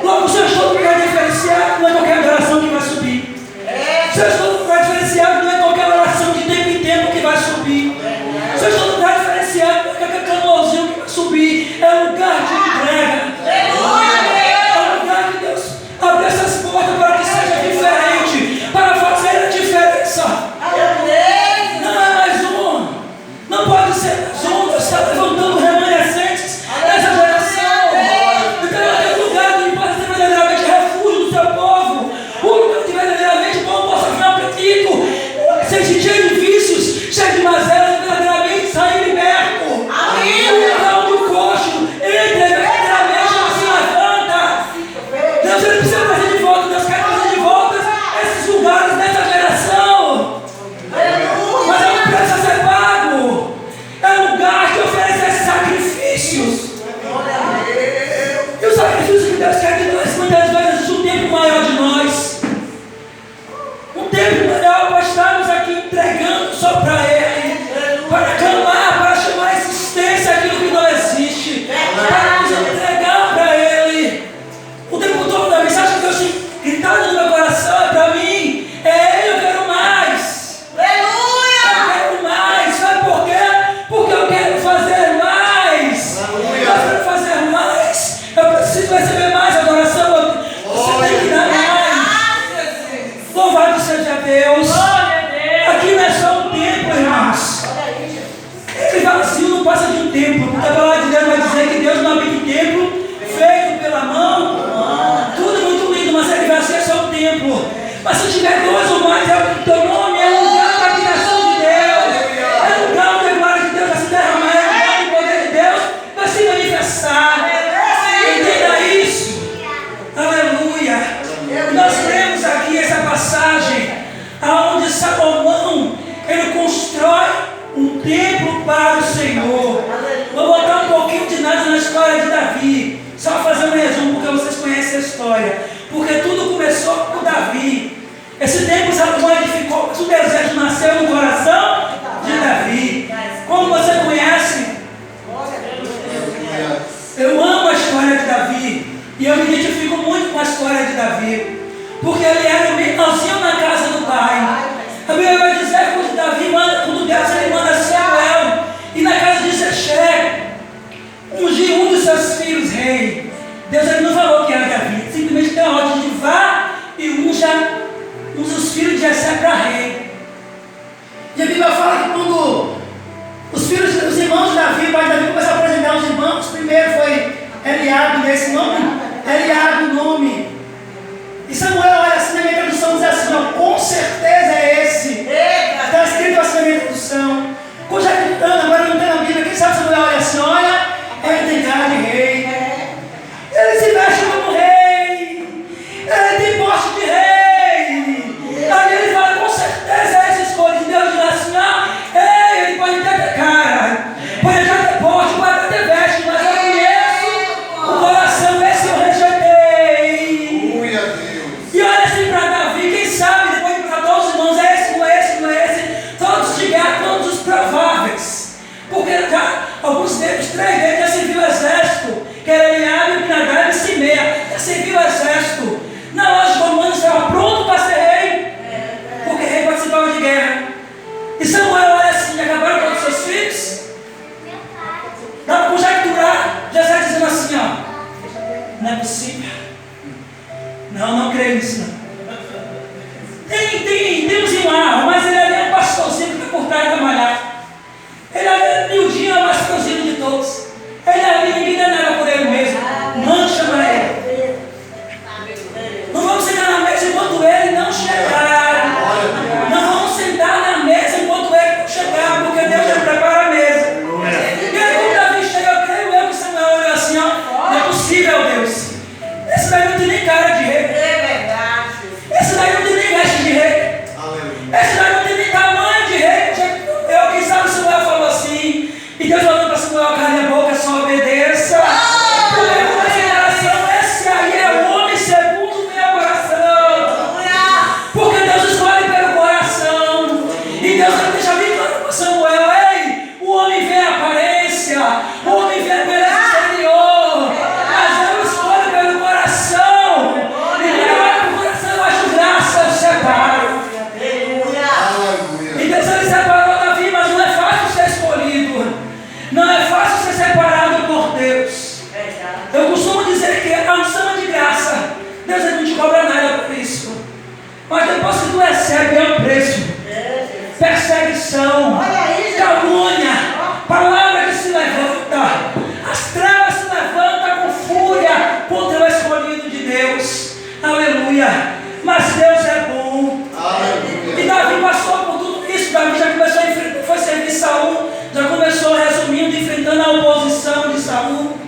Logo, se eu estou no lugar diferenciado, não é qualquer adoração que vai subir. Se eu estou no lugar diferenciado, não é qualquer oração de tempo em tempo que vai subir. Se eu estou no lugar diferenciado, não é qualquer clamorzinho que vai subir. É um lugar de entrega. É um lugar que Deus abre essas portas para que seja diferente, para fazer a diferença. Não é mais um. Não pode ser mais um. Deus está levantando remanescentes nessa geração. Então é aquele lugar que pode ser verdadeiramente refúgio do seu povo. O lugar que verdadeiramente o povo possa ver um apetite, ser cheio de vícios, cheio de mazelas, verdadeiramente sair liberto. O lugar onde o coxo entra e verdadeiramente não se levanta. Deus ele precisa trazer de volta, Deus quer trazer de volta esses lugares nessa geração. Mas é um preço a ser pago. É um lugar que oferece esses sacrifícios. E o sacrifício que Deus quer que nós, muitas vezes, um tempo maior de nós. Um tempo maior para estarmos aqui entregando só para Ele. Para clamar, para chamar a existência aquilo que não existe. Para nos entregar para Ele. O tempo todo da mensagem que Deus tem gritado no meu coração é para mim. É Ele, eu quero mais. Eu quero mais. Sabe por quê? Porque eu quero fazer mais. Eu quero fazer mais. Eu preciso receber mais adoração. Você tem que dar mais. Louvado seja Deus. Aqui não é só um templo, irmãos. Ele vazio não passa de um templo. Porque a palavra de Deus vai dizer que Deus não habita em templo feito pela mão. Tudo muito lindo, mas ele vai ser só um templo. Mas se tiver dois ou mais, é o teu nome, é o lugar da habitação de Deus. É o lugar onde a glória de Deus vai se derramar. É o lugar onde o poder de Deus vai se manifestar. Entenda isso. Aleluia. Nós lemos aqui essa passagem aonde Salomão ele constrói um templo para o Senhor. Vou botar um pouquinho de nada na história de Davi, só fazer um resumo porque vocês conhecem a história, porque tudo começou com Davi. Esse templo Salomão edificou, mas o desejo nasceu no coração de Davi. Como você conhece, eu amo a história de Davi e eu me identifico muito com a história de Davi, porque ele era o menorzinho na casa do pai. A Bíblia vai dizer quando Davi manda, quando Deus ele manda Samuel e na casa de Jessé ungir um dos seus filhos rei. Deus ele não falou que era Davi, simplesmente deu a ordem de vá e unja os filhos de Jessé para rei. E a Bíblia fala que quando os irmãos de Davi, o pai de Davi começou a apresentar os irmãos, primeiro foi Eliabe, desse nome? Eliabe o nome. E Samuel olha assim na minha tradução, diz assim, ó, com certeza é esse. Está escrito assim na minha tradução. Conjecturando, agora não tem na Bíblia, quem sabe Samuel olha assim, olha, ele tem cara de rei. Ele se veste como rei. Ele tem porte de rei. Aí ele fala, com certeza é essa escolha de Deus, diz assim, ó, ei, ele pode até ter cara, pode até ter porte, pode até ter veste, mas eu conheço o coração, esse eu rejeitei. E olha assim para Davi, quem sabe, depois de para todos os irmãos, é esse, não é esse, não é esse, todos chegar, todos os prováveis. Porque alguns deles, 3 deles, já serviu o exército, que era Eliabe, Abinadab e Simeia, já serviu o exército. Na hora de Romano estava pronto para ser rei, porque rei participava de guerra. E Samuel olha assim, acabaram com os seus filhos? Dá para conjecturar, já está dizendo assim, ó, não é possível. Não creio nisso não. Tem uns irmãos, mas ele é um pastorzinho que fica por trás da malhada. Ele é miudinho, é o mais franzino de todos. Ele é ali, ninguém dá nada por ele mesmo. Não chama ele. Não vamos sentar na mesa enquanto ele não chegar. Não vamos sentar na mesa enquanto ele não chegar, porque Deus já prepara a mesa. E aí quando Davi chega, eu creio eu que Samuel olhou assim, ó, não é possível, Deus. Esse daí não tem nem cara de rei. recebe é um preço. Perseguição, calúnia, palavra que se levanta, as trevas se levantam com fúria contra o escolhido de Deus. Aleluia. Mas Deus é bom. Aleluia. E Davi passou por tudo isso. Davi já começou a enfrentar, foi servir Saul, já começou, resumindo, enfrentando a oposição de Saul,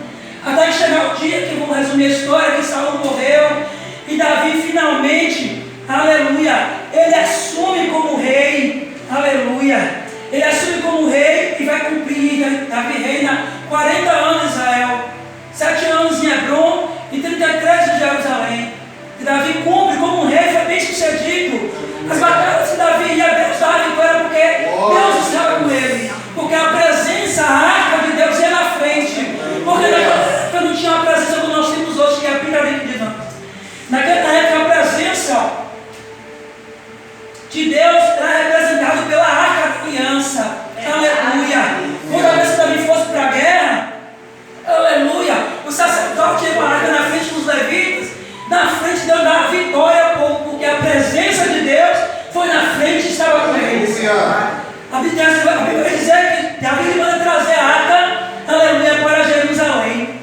até que chegar o dia que vamos resumir a história, que Saul morreu, e Davi finalmente, aleluia, ele assume como rei, aleluia, ele assume como rei e vai cumprir. Davi reina 40 anos em Israel, 7 anos em Hebron e 33 em Jerusalém. E Davi cumpre como um rei, foi bem sucedido. As batalhas que Davi ia, Deus dava a vitória porque Deus estava com ele, porque a presença, a arca de Deus ia na frente, porque naquela época não tinha a presença como nós temos hoje, que é a Bíblia de Deus. Naquela época a presença de Deus era representada pela arca da aliança. Aleluia. Toda vez que Davi fosse para a guerra, aleluia, o sacerdote tinha a arca na frente dos levitas, na frente Deus dava vitória, porque a presença de Deus foi na frente e estava com eles. A Bíblia vai dizer que Davi manda trazer a arca, aleluia, para Jerusalém.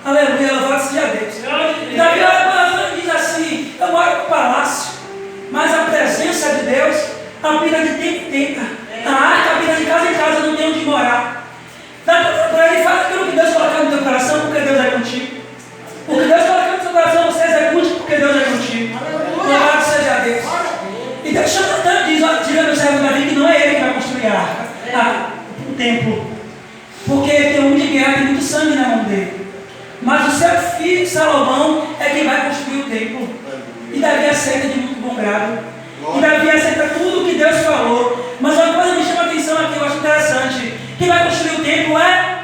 Aleluia, louvado seja Deus. E Davi olha para ela e diz assim: eu moro no palácio, mas a presença de Deus habita de tempo em tempo. A arca habita de casa em casa, não tem onde morar. Para ele, faz aquilo que Deus colocar no teu coração, porque Deus é contigo. Porque Deus colocar no teu coração, você execute, porque Deus é contigo. Louvado seja Deus. E Deus chama tanto, diz ao meu servo Davi que não é ele que vai construir a arca, o templo. Porque tem um homem de guerra, tem muito sangue na mão dele. Mas o seu filho Salomão é quem vai construir o templo. E Davi aceita de muito bom grado. E Davi aceita tudo o que Deus falou. Mas uma coisa me chama a atenção aqui, eu acho interessante. Quem vai construir o templo é?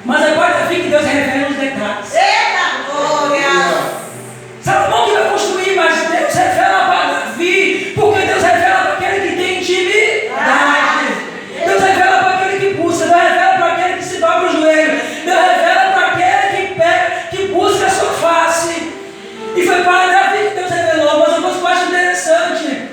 Mas agora Davi que Deus revela os detalhes. Eita glória! Salomão que vai construir, mas Deus revela para Davi. Porque Deus revela para aquele que tem intimidade. Deus revela para aquele que busca. Deus revela para aquele que se dobra o joelho. Deus revela para aquele que pega, que busca a sua face. E foi para Davi que Deus revelou. Mas uma coisa que eu acho interessante,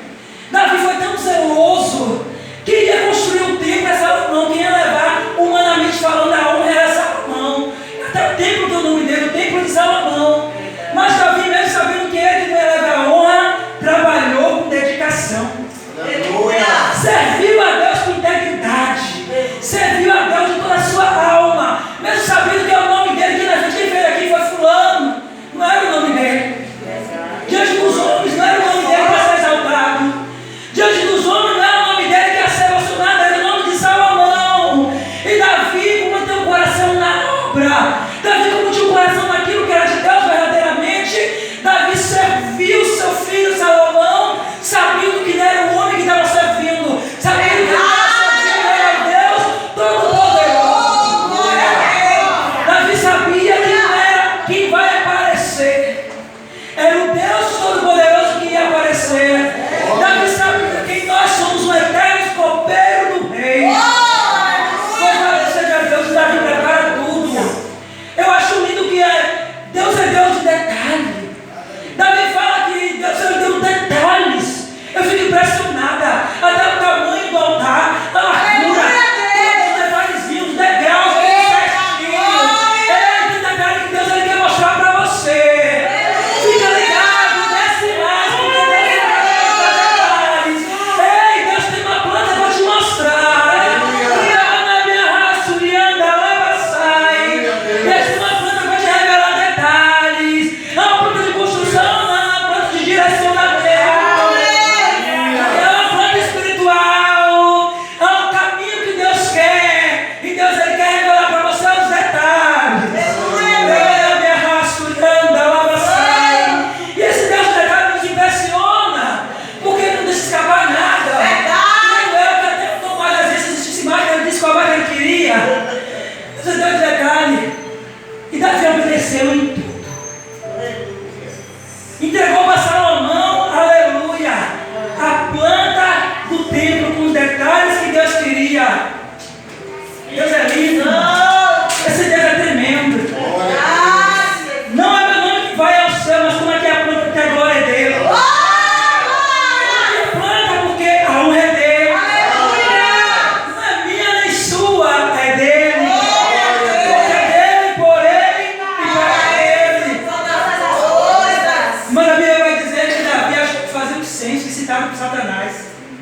por Satanás.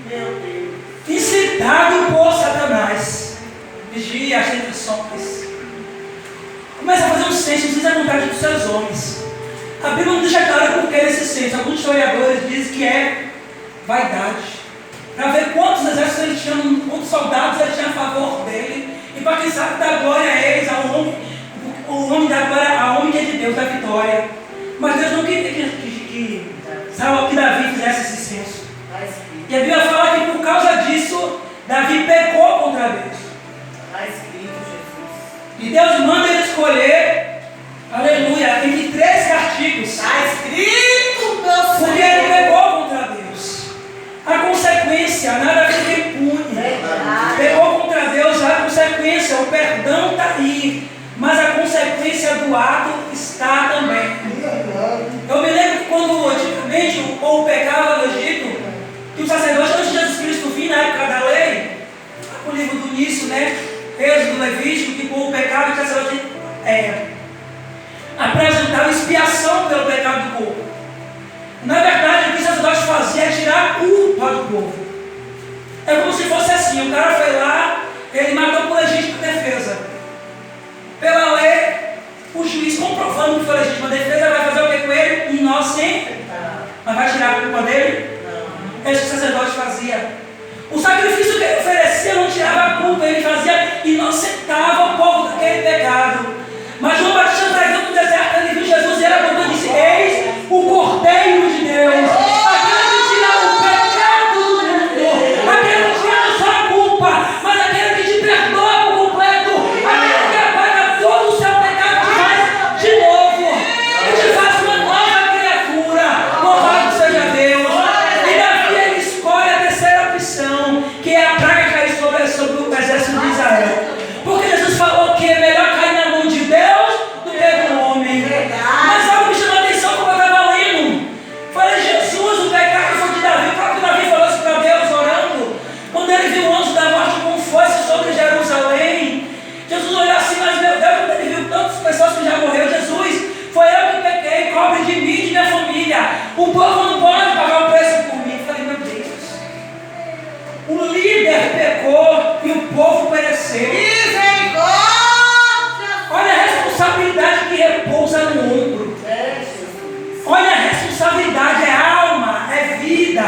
Meu Deus. Incitado por Satanás. Vigia as tentações. Começa a fazer um censo, precisa a vontade dos seus homens. A Bíblia não deixa claro por que esse censo. Alguns historiadores dizem que é vaidade. Para ver quantos exércitos ele tinha, quantos soldados ele tinha a favor dele. E para quem sabe dar glória a eles, ao homem, o homem da glória, ao homem que é de Deus, da vitória. Mas Deus não queria que Davi fizesse esse censo. E a Bíblia fala que por causa disso, Davi pecou contra Deus. Está escrito, Jesus. E Deus manda ele escolher, aleluia, entre 13 artigos. Está escrito, meu Senhor. Porque ele pecou contra Deus. A consequência, nada fica impune. Pecou contra Deus, a consequência, o perdão está aí. Mas a consequência do ato está também. Eu me lembro que quando antigamente o povo pecava no Egito, que o sacerdote, antes de Jesus Cristo vir na época da lei, o livro do início, né? Êxodo, Levítico, que o povo pecava e o sacerdote apresentava expiação pelo pecado do povo. Na verdade, o que o sacerdote fazia é tirar a culpa do povo. É como se fosse assim: o cara foi lá, ele matou por legítima defesa. Pela lei, o juiz, comprovando que foi legítima defesa, vai fazer o que com ele? Inocente. Mas vai tirar a culpa dele? É isso que o sacerdote fazia. O sacrifício que ele oferecia não tirava a culpa, ele fazia, inocentava o povo daquele pecado. Mas João Batista pregando no deserto, ele viu Jesus e ele apontou e disse: eis o Cordeiro de Deus, aquele que tira o pecado do mundo, aquele que tira só a culpa, mas aquele que te perdoa por completo, aquele que apaga todo o seu pecado, te faz de novo, e te faz uma nova criatura. Louvado seja Deus. E Davi, ele escolhe a terceira opção, que é a praga cair sobre o exército de Israel. Porque Jesus falou que é melhor cair na mão de Deus do que do homem. Mas algo me chamou a atenção como eu estava lendo. Falei: Jesus, o pecado foi de Davi. O próprio Davi falou isso para Deus orando. Quando ele viu o anjo da morte com foice sobre Jerusalém, Jesus olhou assim: mas meu Deus, quando ele viu tantas pessoas que já morreram, Jesus, foi eu que pequei, cobre de mim e de minha família. O povo não pode pagar o preço por mim. Eu falei: meu Deus, o líder pecou e o povo pereceu. Misericórdia. Olha a responsabilidade que repousa no ombro. Olha a responsabilidade, é alma, é vida.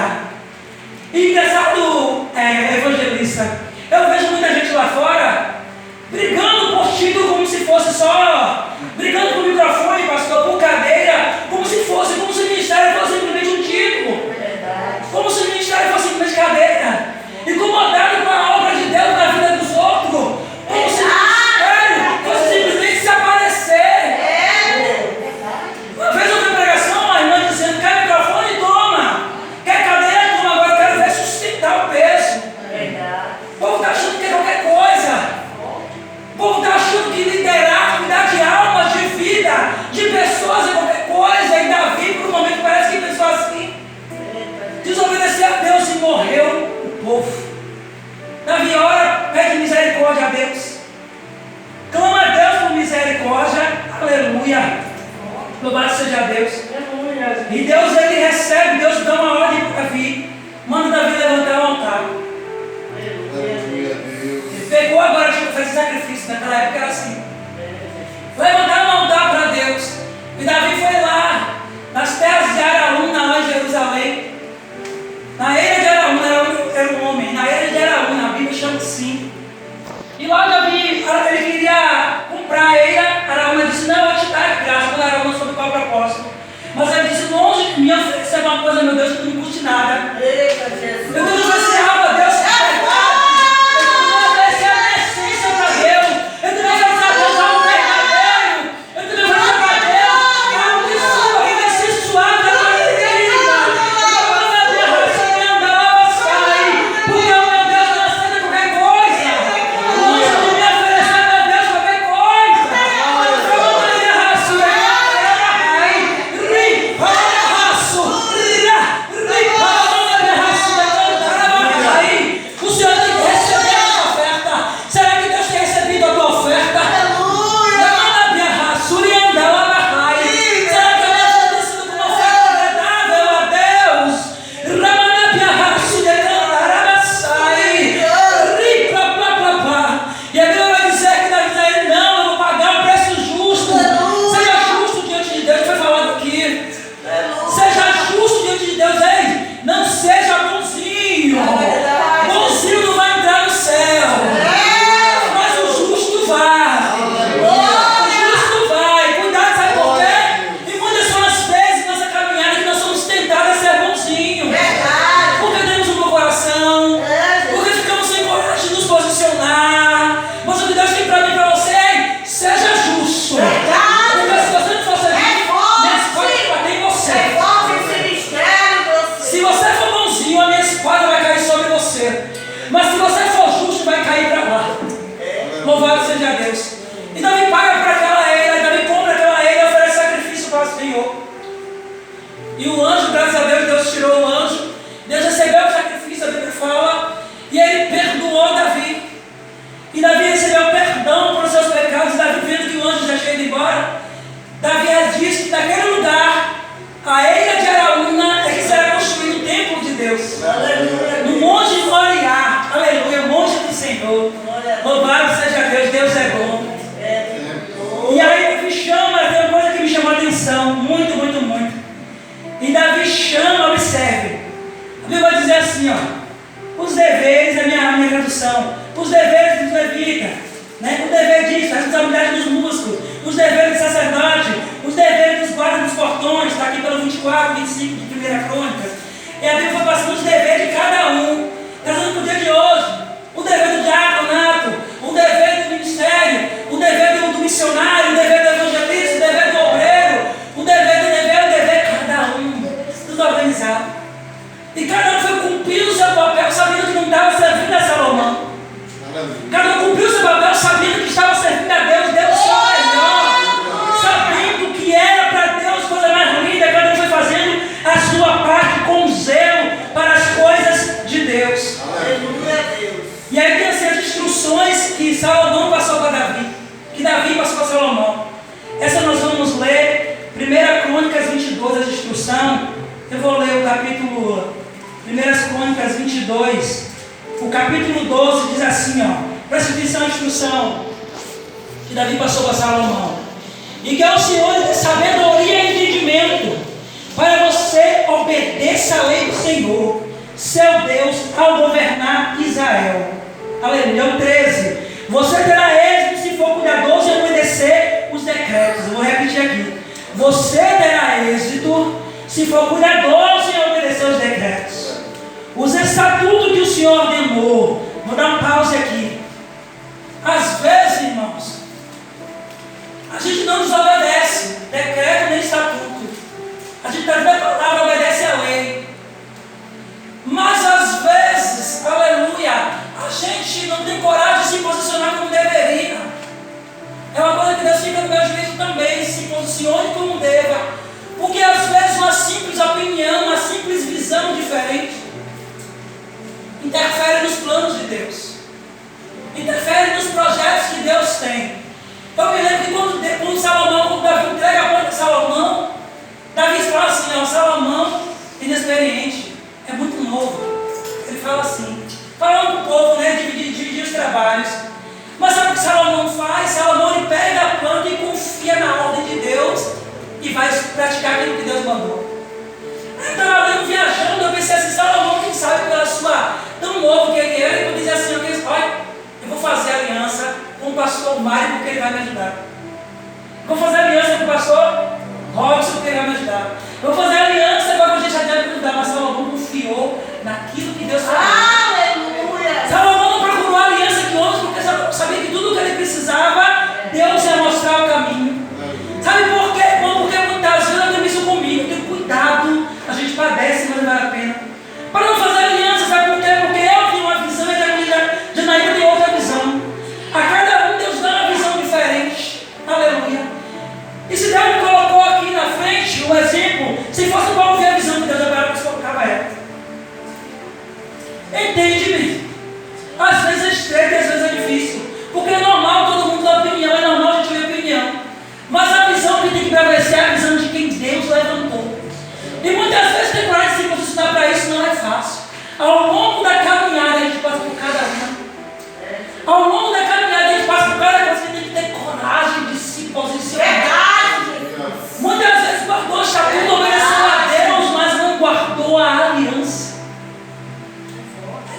E engraçado, evangelista, eu vejo muita gente lá fora brigando por título como se fosse só, brigando por microfone, pastor, por cadeira, como se o ministério fosse simplesmente um título, como se o ministério fosse simplesmente cadeira, incomodado com a obra de Deus na vida dos outros, como se o ministério fosse simplesmente se aparecer. Uma vez eu vi uma pregação, a irmã dizendo: quer microfone? Toma. Quer cadeira? Toma. Agora eu quero ver sustentar o peso. O povo está achando que é qualquer coisa. O povo está achando que liderar, cuidar de almas, de vida, de pessoas é qualquer coisa. E Davi, por um momento, parece que pensou assim: desobedeceu a Deus e morreu o povo. Davi ora, pede misericórdia a Deus, clama a Deus por misericórdia, aleluia, louvado seja Deus. E Deus, ele recebe, Deus dá uma ordem para Davi, manda Davi levantar o altar. Ele pegou agora, fez sacrifício, naquela época era assim, levantar um altar para Deus. E Davi foi lá, nas terras de Araúna, lá em Jerusalém. Na era de Araúna, era um homem, na era de Araúna, a Bíblia chama assim. E lá Davi, ele queria comprar a era, Araúna disse: não, eu vou te dar de graça. Quando Araúna soube qual o propósito. Mas ele disse: longe de mim oferecer uma coisa, meu Deus, que não me custe nada. Eita, Jesus. Eu tenho que oferecer alma a Deus, que é verdade. Eu tenho que oferecer a essência para Deus. Eu tenho que oferecer a Deus algo verdadeiro. Eu tenho que oferecer para Deus algo que sua, que vai ser suave, porque o meu Deus não aceita qualquer coisa. a Deus. E Davi paga para aquela eira, Davi compra aquela eira e oferece sacrifício para o Senhor. E o anjo, graças a Deus, Deus tirou o anjo, Deus recebeu o sacrifício, a Bíblia fala, e ele perdoou Davi. E Davi recebeu perdão pelos seus pecados. E Davi, vendo que o anjo já tinha ido embora, Davi disse que naquele lugar, a eira de Araúna, é que será construído o templo de Deus. Aleluia. No monte de Moriá, aleluia, o monte do Senhor. Louvado seja Deus, Deus é bom. E aí Davi chama, tem uma coisa que me chamou a atenção, muito, muito, muito. E Davi chama, observe. A Bíblia vai dizer assim, ó, os deveres, a minha tradução, os deveres dos levitas, né? O dever disso, a responsabilidade dos músicos, os deveres do sacerdote, os deveres dos guardas dos portões, está aqui pelo 24, 25 de 1 Crônicas. E a Bíblia foi passando os deveres de cada um, trazendo para o dia de hoje, o dever do diaconato, o dever do ministério, o dever do missionário, o dever do evangelista, o dever do obreiro, o dever de cada um, tudo organizado. E cada um foi cumprindo o seu papel, sabendo que não estava servindo a Salomão. Cada um cumpriu o seu papel, sabendo que estava servindo a Deus, Deus só melhor, sabendo que era para Deus coisa mais linda. Cada um foi fazendo a sua parte com zelo para as coisas de Deus. Aleluia, Deus. E aí tem assim, as instruções que Salomão passou para Davi, que Davi passou para Salomão. Essa nós vamos ler, 1 Crônicas 22, a instrução. Eu vou ler o capítulo 1 Crônicas 22, o capítulo 12 diz assim, ó, presta atenção à instrução que Davi passou para Salomão. E que ao Senhor dê sabedoria e entendimento, para você obedeça a lei do Senhor, seu Deus, ao governar Israel. Aleluia. O 13. Você terá êxito se for cuidadoso em obedecer os decretos. Eu vou repetir aqui. Você terá êxito se for cuidadoso em obedecer os decretos. Os estatutos que o Senhor ordenou. Vou dar um pause aqui. Às vezes, irmãos, a gente não desobedece decreto nem estatuto. A gente está dizendo a palavra, obedece a lei. Mas às vezes, aleluia, a gente não tem coragem de se posicionar como deveria. É uma coisa que Deus fica no meu juízo também, se posicione como deva. Porque às vezes uma simples opinião, uma simples visão diferente interfere nos planos de Deus, interfere nos projetos que Deus tem. Eu me lembro que quando Salomão, quando Davi entrega a conta a Salomão, Davi fala assim, ó, Salomão, inexperiente, é muito novo. Ele fala assim, falando para o povo, né, dividir os trabalhos. Mas sabe o que Salomão faz? Salomão ele pega a planta e confia na ordem de Deus e vai praticar aquilo que Deus mandou. Aí eu estava lendo, viajando, eu pensei assim, Salomão, quem sabe pela sua, tão novo que ele era, e eu dizia assim, olha, eu vou fazer aliança com o pastor Mário porque ele vai me ajudar. Vou fazer aliança com o pastor Robson porque ele vai me ajudar. Vou fazer aliança com a gente já deve me ajudar, mas Salomão confiou naquilo que Deus falou. Aleluia. Salomão não procurou aliança com outros porque Salomão sabia que tudo que ele precisava, Deus ia mostrar o caminho. Sabe por quê? Porque muitas vezes eu tenho isso comigo, tenho cuidado, a gente padece, mas não vale a pena. Para não fazer aliança, sabe por quê? Porque eu tenho uma visão e a Janaína tem outra visão. A cada um Deus dá uma visão diferente. Aleluia. E se Deus me colocou aqui na frente, um exemplo, se fosse para ouvir a visão de Deus, eu era para colocar ela. Entende-me? Às vezes é estreito e às vezes é difícil. Porque é normal todo mundo dar opinião, é normal a gente ter opinião. Mas a visão que tem que prevalecer é a visão de quem Deus levantou. E muitas vezes ter coragem de se posicionar para isso não é fácil. Ao longo da caminhada a gente passa por cada uma. Ao longo da caminhada a gente passa por cada coisa que tem que ter coragem de se posicionar. Verdade. Muitas vezes guardou o estatuto, obedeceu a Deus, mas não guardou a aliança.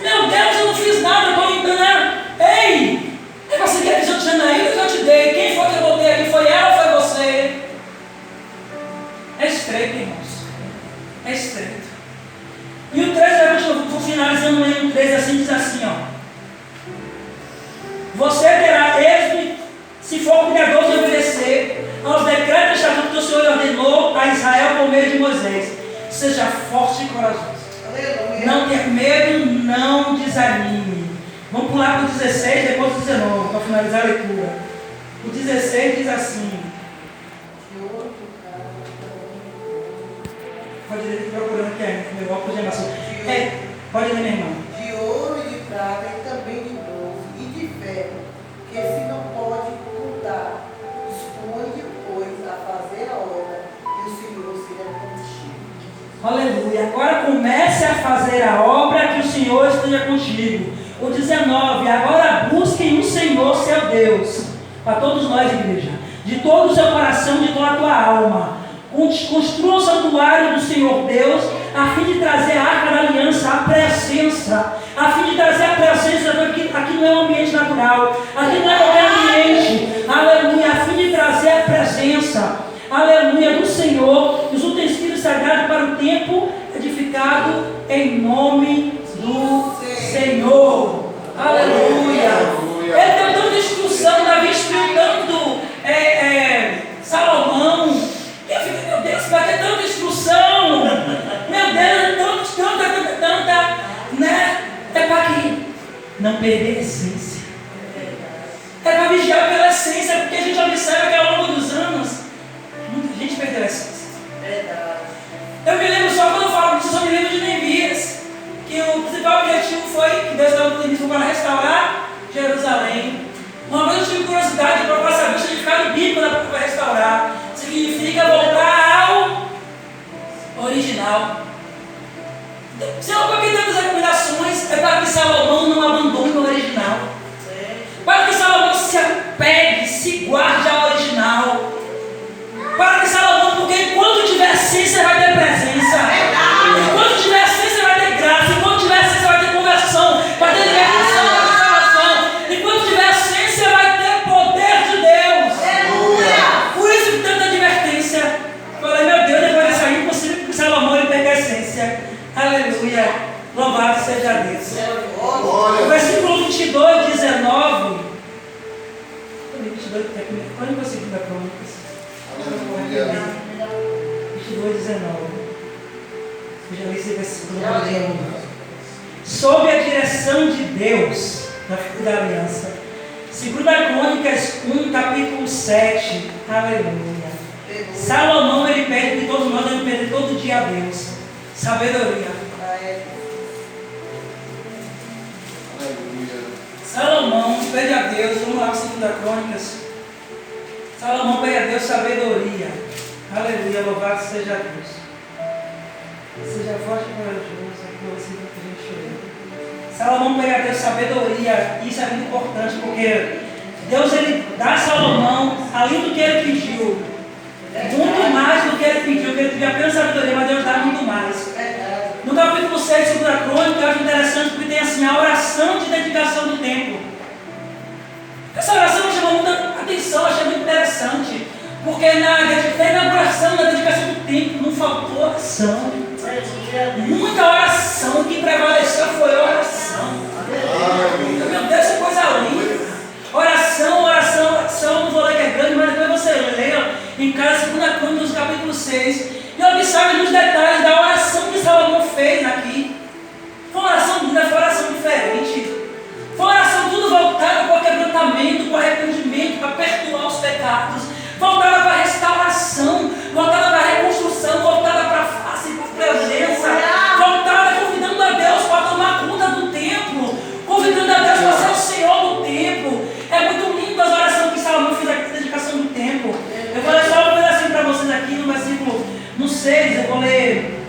Meu Deus, eu não fiz nada, eu estou enganando. Ei, é para seguir a visão de Janaína que eu te dei. Quem foi que eu botei aqui? Foi ela ou foi você? É estreito, irmãos. É estreito. E o 13, eu vou finalizando lendo o 13 assim, diz assim, ó. Você terá êxito se for cuidadoso de obedecer aos decretos e estatutos que o Senhor ordenou a Israel por meio de Moisés. Seja forte e corajoso. Aleluia. Não ter medo, não desanime. Vamos pular para o 16, depois do 19, para finalizar a leitura. O 16 diz assim. Pode ler, procurando aqui ainda, meu óculos de animação. Pode ler, minha irmã. De ouro e de prata e também de bronze e de ferro, que se não pode contar. Dispõe, pois, a fazer a obra e o Senhor será contigo. Aleluia. Agora comece a fazer a obra, que o Senhor esteja contigo. O 19. Agora busquem o Senhor, seu Deus. Para todos nós, igreja. De todo o seu coração, de toda a tua alma. Construa o santuário do Senhor Deus, a fim de trazer a arca da aliança, a presença. A fim de trazer a presença, aqui não é um ambiente natural. Aqui não é qualquer ambiente. Aleluia. A fim de trazer a presença. Aleluia, do Senhor, os utensílios sagrados para o templo edificado em nome do Senhor. Aleluia. Ele deu tanta instrução, Davi instruiu tanto Salomão. E eu fiquei, meu Deus, para que tanta instrução? Meu Deus, tanta, né? É para que não perder a essência. É para vigiar pela essência, porque a gente observa que ao longo dos anos, muita gente perdeu a essência. Verdade. Eu me lembro só quando eu falo disso, eu me lembro de Neemias, que o principal objetivo foi que Deus deu o Neemias para restaurar Jerusalém. Uma vez eu tive curiosidade para passar o significado bíblico para restaurar. Significa voltar ao original. Se eu coloquei tantas recomendações, é para que Salomão não abandone o original. Para que Salomão se apegue, se guarde ao original. Para que Salomão, porque enquanto tiver essência vai ter presença. Enquanto tiver essência vai ter graça. Enquanto tiver essência vai ter conversão. Vai ter libertação, vai ter salvação. Enquanto tiver essência vai ter poder de Deus. Por isso que tanta advertência. Falei, meu Deus, depois dessa aí, impossível que Salomão ele pegue a essência. Aleluia. Louvado seja Deus. O versículo 22, 19. 22, quando eu consegui dar Crônicas? 22, 19. Eu já li esse versículo. Sob a direção de Deus, da aliança. 2 Crônicas 1, capítulo 7. Aleluia. Salomão, ele pede que todos nós devemos pedir todo dia a Deus. Sabedoria. Salomão pede a Deus, vamos lá para 2 Crônicas. Salomão pede a Deus sabedoria. Aleluia, louvado seja Deus. Seja forte e corajoso, que você que a gente chega. Salomão pede a Deus sabedoria. Isso é muito importante, porque Deus ele dá a Salomão, além do que ele pediu, muito mais do que ele pediu, porque ele pediu apenas sabedoria, mas Deus dá muito mais. No capítulo 6 de 2 Crônicas, eu acho interessante porque tem assim a oração de dedicação do templo. Essa oração me chamou muita atenção, achei muito interessante, porque na inauguração, na dedicação do templo, não faltou oração. Muita oração, o que prevaleceu foi oração. Meu Deus, que coisa linda. Oração, não vou ler que é grande, mas depois você lê em casa, 2 Crônicas, capítulo 6. E observe nos detalhes da oração que Salomão fez aqui. Foi uma oração linda, foi uma oração diferente. Foi uma oração tudo voltada para o quebrantamento, para o arrependimento, para perdoar os pecados. Voltada para a restauração, voltada para a reconstrução, voltada para a face, para a presença. Voltada convidando a Deus para tomar conta do templo. Convidando a Deus para ser o Senhor do templo. É muito lindo as orações que Salomão fez aqui na dedicação do templo. Eu vou ler só um pedacinho para vocês aqui no versículo. No 6, eu vou ler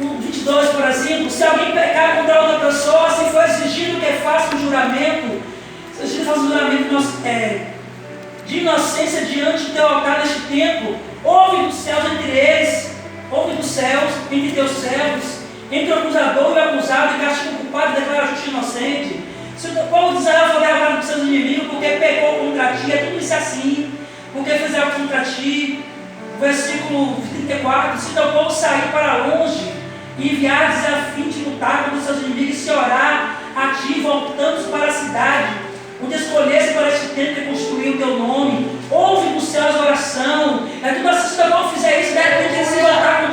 o 22, por exemplo. Se alguém pecar contra outra pessoa, se for exigido que faça um juramento, se exigido que faça um juramento de inocência diante do teu altar neste tempo, ouve dos céus entre eles, ouve dos céus entre teus servos, entre o acusador e o acusado, e castiga o culpado e declara justo e inocente. Se o povo de Israel for derrotado por seus inimigos, porque pecou contra ti, é tudo isso assim, porque fizeram contra ti. Versículo 34, se teu povo sair para longe e enviares a fim de lutar contra os seus inimigos, se orar a ti, voltando para a cidade, onde escolhesse para este tempo que construiu o teu nome, ouve dos céus a oração. É tudo assim, se teu povo fizer isso, de repente ele se voltar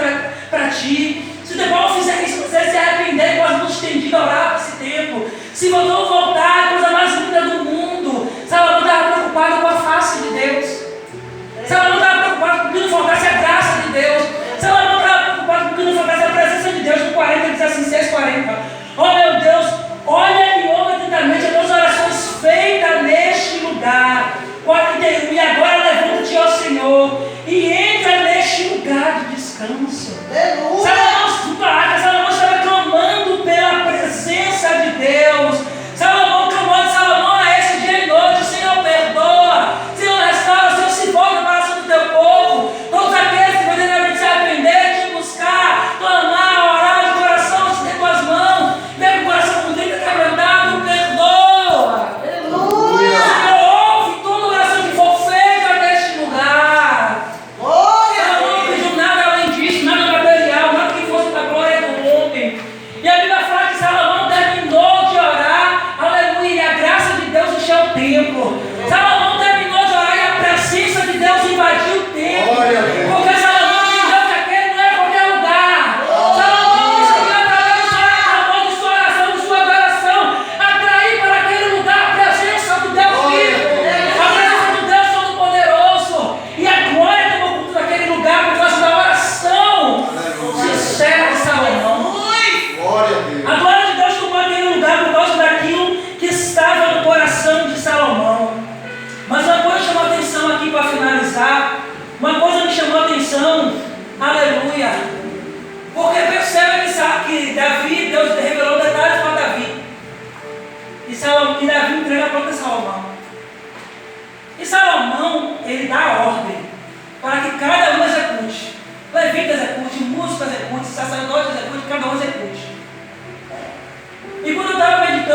para ti. Se teu povo fizer isso, você se arrepender com as mãos estendidas a orar para esse tempo. Se voltar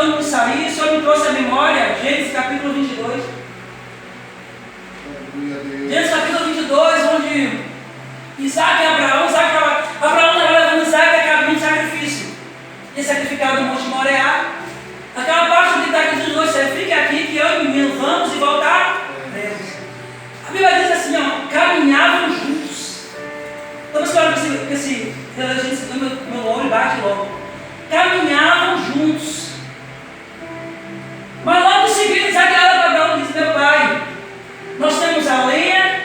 acabamos de sair, o Senhor me trouxe à memória, Gênesis capítulo 22. Gênesis capítulo 22, onde Isaac e Abraão estava levando Isaac a caminho de sacrifício. E sacrificado no Monte Moriá. Aquela parte de Isaac diz: você fique aqui que eu e o menino vamos e voltar. A Bíblia diz assim, ó, caminhavam juntos. Toda história que esse relógio, meu olho bate logo. Caminhavam juntos. Mas logo em seguida, Isaac olha para Abraão e diz: meu pai, nós temos a lenha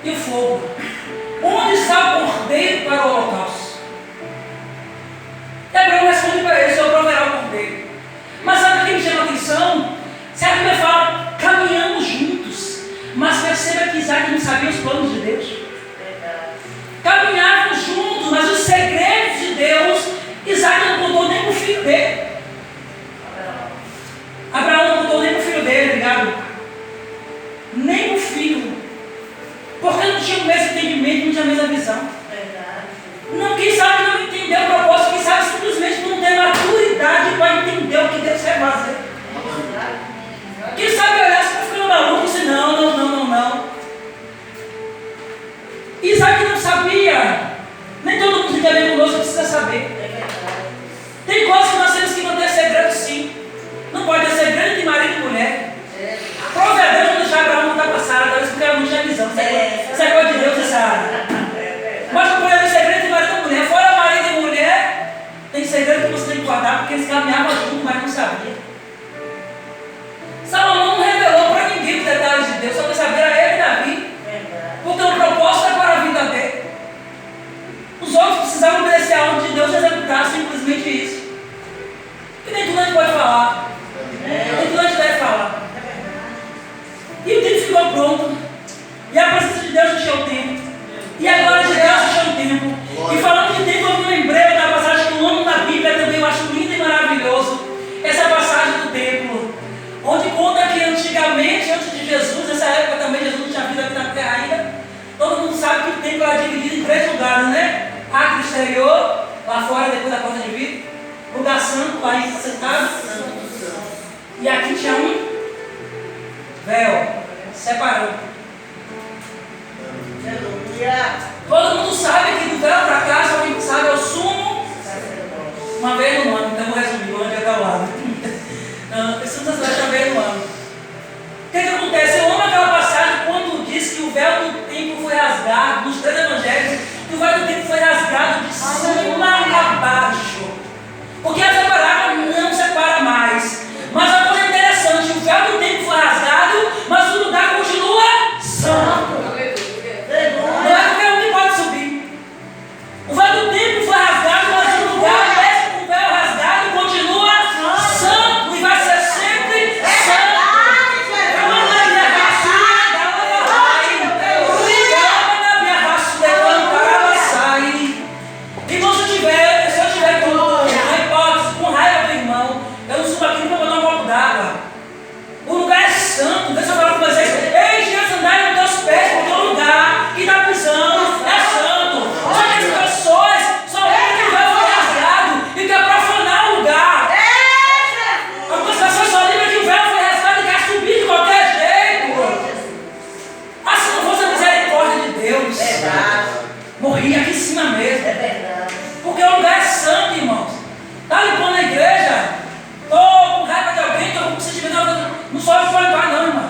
e o fogo. Onde está o cordeiro para o holocausto? E Abraão responde para ele: o Senhor proverá o cordeiro. Mas sabe o que me chama a atenção? Se a Bíblia fala, caminhamos juntos. Mas perceba que Isaac não sabia os planos de Deus. Caminhavam juntos, mas os segredos de Deus, Isaac não contou nem para o filho dele. Abraão não contou nem para o filho dele, ligado? Nem para o filho. Porque não tinha o mesmo entendimento, não tinha a mesma visão. Não, quem sabe não entendeu o propósito, quem sabe simplesmente não tem maturidade para entender o que Deus quer fazer. Quem sabe olhar se está ficando maluco e dizer: não. Isaac não sabia. Nem todo mundo que está bem conosco precisa saber. Tem coisas que nós temos que manter segredo, sim. Não pode ter segredo de marido e mulher. Prova é Deus não deixar Abraão contar para Sara, talvez porque ela não tinha visão. Isso é coisa de Deus, é Sara. Mas não pode ter segredo de marido e mulher. Fora marido e mulher, tem segredo que você tem que guardar, porque eles caminhavam juntos, mas não sabiam. Salomão não revelou para ninguém os detalhes de Deus, só para saber a ele e Davi. Porque o propósito é para a vida dele. Os outros precisavam obedecer a ordem de Deus e executar simplesmente isso. E nem tudo a gente pode falar. Nem tudo a gente deve falar. E o tempo ficou pronto. E a presença de Deus encheu o tempo. E a glória de Deus encheu o tempo. E falando de tempo, eu me lembrei da passagem que eu amo na Bíblia também, eu acho lindo e maravilhoso. Essa passagem do templo. Onde conta que antigamente, antes de Jesus, nessa época também Jesus não tinha vindo aqui na terra ainda. Todo mundo sabe que o templo era dividido em 3 lugares, né? Átrio exterior, lá fora, depois da porta de vidro. Lugar santo, lá sentado. E aqui tinha um véu, separou. Todo mundo sabe que do véu para cá, se alguém sabe, é o sumo. Uma vez no ano, então vou resumir, o ano é ao lado. Não, esse não vai chamar no ano. O que acontece? Eu amo aquela passagem quando diz que o véu do templo foi rasgado, nos 3 evangelhos, que o véu do templo foi rasgado de cima a baixo. Porque a separava não separa mais. Mas a coisa interessante, o véu do templo foi rasgado, mas o lugar continua santo. Não é qualquer um que pode subir. O véu do templo foi rasgado, mas o lugar, mesmo com o véu rasgado, continua santo e vai ser sempre santo. Então, se eu tiver com raiva do irmão, eu não subo aqui para botar um copo d'água. O lugar é santo. Deixa eu falar com vocês. Ei, Jesus, andai nos teus pés por todo lugar. E da prisão é santo. Só que as pessoas só veem que o véu foi rasgado e quer profanar o lugar. Algumas pessoas só lembram que o véu foi rasgado e quer subir de qualquer jeito. Assim não fosse a misericórdia de Deus. Morria aqui em cima mesmo. Porque o lugar é santo, irmãos. Está limpando a igreja? Estou com raiva de alguém, estou com sentimento. Não sobe para limpar, não, irmão.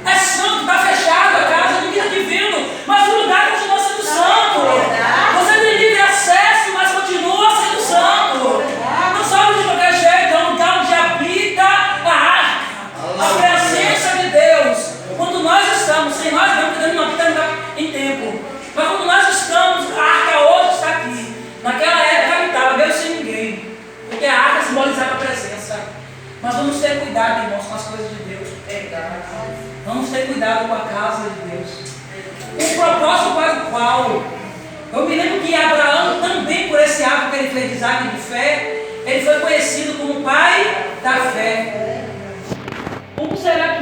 É santo, está fechado a casa, ninguém está te vendo. Mas o lugar continua sendo santo. Você tem livre acesso, mas continua sendo santo. Não sobe de qualquer jeito, é um lugar onde habita a arca, a presença de Deus. Quando nós estamos, sem nós não, porque Deus não habita em tempo. Mas quando nós estamos, a arca hoje está aqui. Naquela época habitava, mesmo sem ninguém. Porque a arca simbolizava a presença. Mas vamos ter cuidado, irmãos, com as coisas de Deus. Vamos ter cuidado com a casa de Deus. O propósito para o qual eu me lembro que Abraão também, por esse ato que ele fez de Isaac de fé, ele foi conhecido como pai da fé. Como será